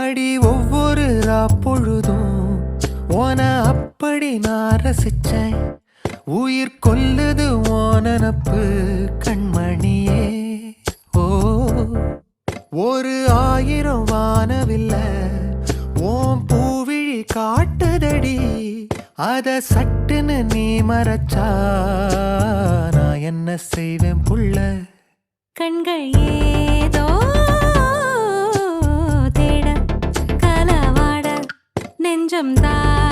அடி ஒவ்வொரு பொழுதும் ஓன அப்படி நான் ரசிச்சேன். உயிர் கொல்லுது ஓனப்பு கண்மணியே. ஓ ஒரு 1000 வானவில்ல ஓம் பூவிழி காட்டுதடி. அத சட்டுன்னு நீ மறைச்சா நான் என்ன செய்வேன் புள்ள. கண்கள் ஏதோ தேட களவாட நெஞ்சம் தான்